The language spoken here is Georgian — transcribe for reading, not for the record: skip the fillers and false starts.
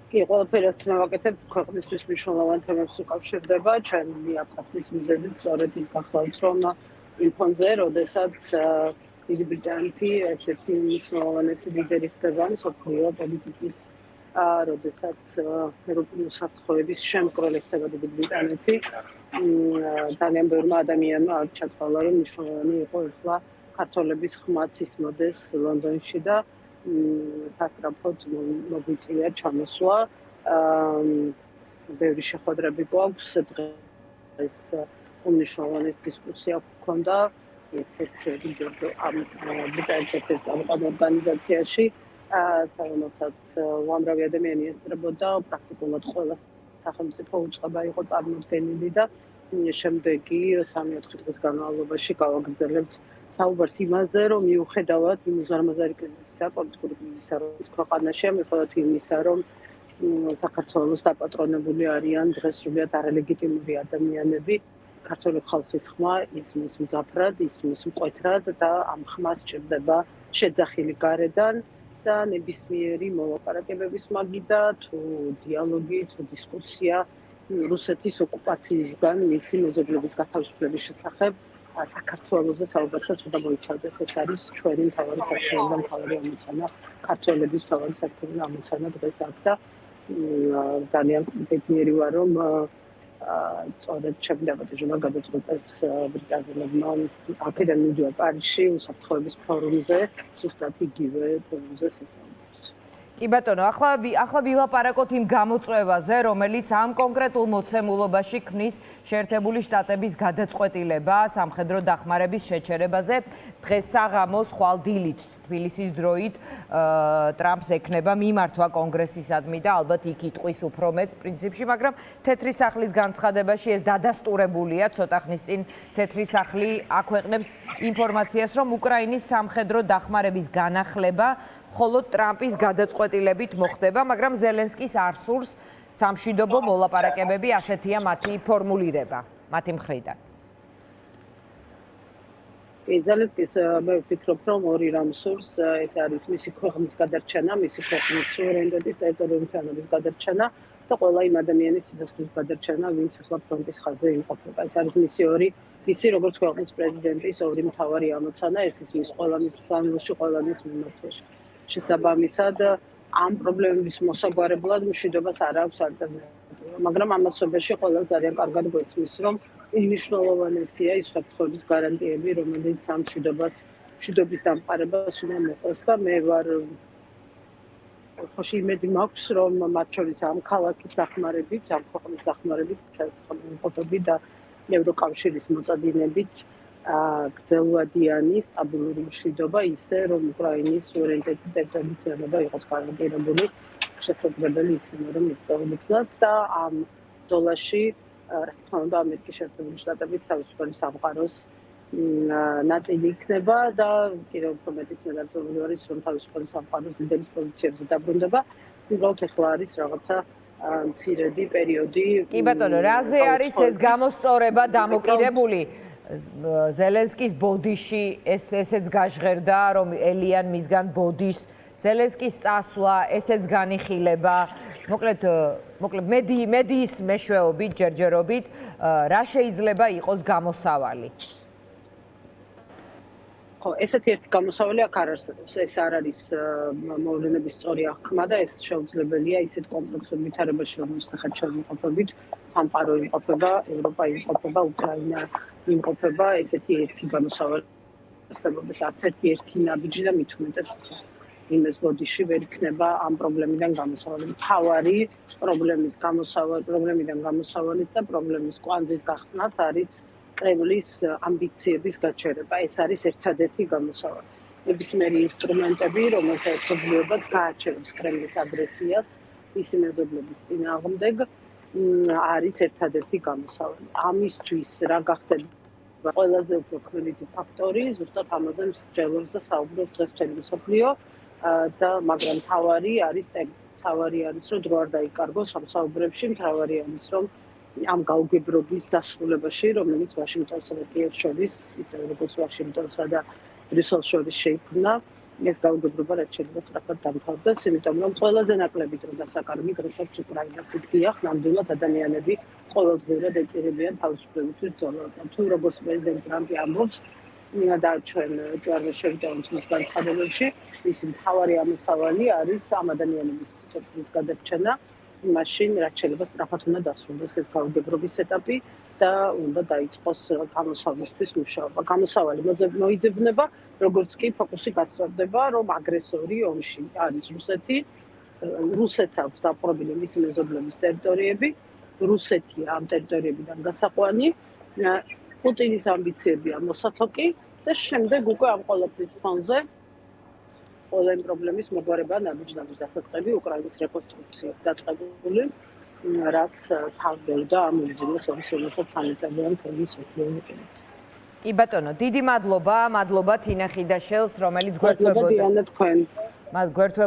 კი, ყველაფერს მოვაკეთებ ქვეყნისთვის მნიშვნელოვან თემებს უკავშირდება. ჩემი აპარატის მიზეზით სწორედ ის გახლავთ, რომ იმ ფონზე, როდესაც დიდი ბრიტანეთი ერთ-ერთი მნიშვნელოვანესი ლიდერი ხდება მსოფლიო პოლიტიკის, როდესაც ევროპული უსაფრთხოების შემკროლი ხდება დიდი ბრიტანეთი, ძალიან ბევრმა ადამიანმა არ ჩათვალა, რომ მნიშვნელოვანი იყო ერთლა ქართველების ხმაც ისმოდეს ლონდონში და სასწრაფოდ მოგვიწია ჩამოსვლა. ბევრი შეხვედრები გვაქვს დღეს უმნიშვნელოვანეს დისკუსია გვქონდა ერთ-ერთ ორგანიზაციაში, რომელსაც უამრავი ადამიანი ესწრებოდა, პრაქტიკულად ყველა სახელმწიფო უწყება იყო წარმოდგენილი და შემდეგი 3-4 დღის განმავლობაში გავაგრძელებთ საუბარს იმაზე, რომ მიუხედავად იმ უზარმაზარი კრიზისისა, პოლიტიკური კრიზისისა, რომელიც ქვეყანაშია, მიუხედავად იმისა, რომ საქართველოს დაპატრონებული არიან დღეს სრულიად არალეგიტიმური ადამიანები, ქართული ხალხის ხმა ისმის მძაფრად, ისმის მკვეთრად და ამ ხმას სჭირდება შეძახილი გარედან და ნებისმიერი მოლაპარაკებების მაგიდა, თუ დიალოგი, თუ დისკუსია რუსეთის ოკუპაციისგან მისი მეზობლების გათავისუფლების შესახებ საქართველოს საუბარსაც უნდა მოიცავდეს. ეს არის ჩვენი მთავარი საქმე და მთავარი ამოცანა, ქართველების მთავარი საქმე და ამოცანა დღეს აქ და ძალიან ბედნიერი ვარ, რომ სწორედ ჩემი დაპატეჟება გადაწყვეტეს ბრიტანელებმა აქედან მიდიოდა პარიზში უსაფრთხოების ფორუმზე, ზუსტად იგივე ფორუმზე სასწაულს. კი ბატონო, ახლა ვილაპარაკოთ იმ გამოწვევაზე, რომელიც ამ კონკრეტულ მოცემულობაში ქმნის შეერთებული შტატების გადაწყვეტილება სამხედრო დახმარების შეჩერებაზე. დღეს საღამოს ხვალ დილით თბილისის დროით ტრამპს ექნება მიმართვა კონგრესისადმი და ალბათ იქ იტყვის უფრო მეც პრინციპში, მაგრამ თეთრი სახლის განცხადებაში ეს დადასტურებულია. ცოტა ხნის წინ თეთრი სახლი აქვეყნებს ინფორმაციას, რომ უკრაინის სამხედრო დახმარების განახლება ხოლო ტრამპის გადაწყვეტილებით მოხდება, მაგრამ ზელენსკის არ სურს სამშვიდობო მოლაპარაკებები, ასეთია მათი ფორმულირება, მათი მხრიდან. ზელენსკის მე ვფიქრობ, რომ ორი რამ სურს, ეს არის მისი ქვეყნის გადარჩენა, მისი ქვეყნის სუვერენიტეტის, ტერიტორიული თანხმობის გადარჩენა და ყველა იმ ადამიანის სიცოცხლის გადარჩენა, ვინც ახლა ფრონტის ხაზზე იმყოფება. ეს არის მისი როგორც ქვეყნის პრეზიდენტის ორი მთავარი ამოცანა, ეს ის მის ყველა მის ბრძანებაში, ყველა მის მიმართვაში. შესაბამისად, ამ პრობლემების მოსაგვარებლად მშვიდობას არ აქვს ალტერნატივა, მაგრამ ამასობაში ყველას ძალიან კარგად გვესმის, რომ მნიშვნელოვანესია ის უსაფრთხოების გარანტიები, რომელიც ამ მშვიდობის დამყარებას უნდა მოყოს და მე ვარ ხოში იმედი მაქვს, რომ მათ შორის ამ ქალაქის დახმარებით, ამ ქვეყნის დახმარებით, საერთაშორისო და ევროკავშირის მოწადინებით გრძელვადიანი სტაბილური მშვიდობა ისე, რომ უკრაინის სუვერენიტეტი ტერიტორიული თანხმობა იყოს გარანტირებული, შესაძლებელი იქნება, რომ მიღწეულიყნას და ამ ბრძოლაში, რა თქმა უნდა, ამერიკის შეერთებული შტატების თავისუფალი სამყაროს ნაწილი იქნება და კიდევ უფრო მეტიც მე დარწმუნებული ვარ, რომ თავისუფალი სამყაროს ლიდერის პოზიციებზე დაბრუნდება. უბრალოდ ახლა არის რაღაცა მცირედი პერიოდი. კი ბატონო, რაზე არის ეს გამოსწორება დამოკიდებული? ზელენსკის ბოდიში ესეც გაჟღერდა, რომ ელიან მისგან ბოდის, ზელენსკის წასვლა, ესეც განიხილება. მოკლედ მედიის მეშვეობით, ჯერჯერობით, რა შეიძლება იყოს გამოსავალი? ხო, ესეთი ერთი გამოსავალი აქ არ არსებობს. ეს არ არის მოვლენების სწორი აღქმა და ეს შეუძლებელია ისეთ კომპლექსურ ვითარებაში, რომელსაც ჩვენ ვიმყოფებით, სამყარო იმყოფება, ევროპა იმყოფება, უკრაინა იმყოფება, ესეთი ერთი გამოსავალი არსებობს. არც ერთი ნაბიჯი და მით უმეტეს იმეს ბოდიში ვერ იქნება ამ პრობლემიდან გამოსავალი. მთავარი პრობლემიდან გამოსავალის და პრობლემის კვანძის გახსნაც არის კრემლის ამბიციების გაჩერება. ეს არის ერთადერთი გამოსავალი. ნებისმიერი ინსტრუმენტები, რომელთა ერთობლიობაც გააჩერებს კრემლის აგრესიას მისი მეზობლების წინააღმდეგ, არის ერთადერთი გამოსავალი. ამისთვის რა გახდება ყველაზე უფრო ქმნითი ფაქტორი, ზუსტად ამაზე მსჯელობს და საუბრობს დღეს მთელი მსოფლიო და მაგრამ მთავარი არის, რომ დრო არ დაიკარგოს ამ საუბრებში, მთავარი არის, რომ ამ გაუგებრობის დასრულებაში, რომელიც ვაშინგტონსა და კიევს შორის, ისე როგორც ვაშინგტონსა და ბრიუსელს შორის შეიქმნა, ეს გაუგებრობა რაც შეიძლება სწრაფად დამთავრდეს, იმიტომ რომ ყველაზე ნაკლები დრო დასაკარგი დღესაც უკრაინას იდგიახ, ნამდვილად ადამიანები ყოველდღიურად ეწირებიან თავისუფლებისთვის ბრძოლას. თუ როგორც პრეზიდენტ ტრამპი ამბობს, და ჩვენ ჯვარზე შევიდოვართ მის განცხადებებში, ის მთავარი ამოსავალი არის ამ ადამიანების სიცოცხლის გადარჩენა, მაშინ რაც შეიძლება სწრაფად უნდა დასრულდეს ეს გაუგებრობის ეტაპი და უნდა დაიწყოს გამოსავლისთვის მუშაობა. გამოსავალი მოიძებნება, როგორც კი ფოკუსი გასწორდება, რომ აგრესორი ომში არის რუსეთი, რუსეთს აქვს დაპყრობილი მისი მეზობლების ტერიტორიები, რუსეთი ამ ტერიტორიებიდან გასაყვანი, პუტინის ამბიციებია მოსათოკი და შემდეგ უკვე ამ ყოველფრის ფონზე ყველა იმ პრობლემის მოგვარება ნაბიჯ-ნაბიჯ დასაწყები უკრაინის რეკონსტრუქცია დაწყებული, რაც თავდევდა ამ უძილეს ომს, რომელსაც სამიწელიანი ფორმის მსოფლიო კინო. კი ბატონო, დიდი მადლობა თინა ხიდაშელს, რომელიც გვერდთვებოდა თქვენ. გვერდთვებოდა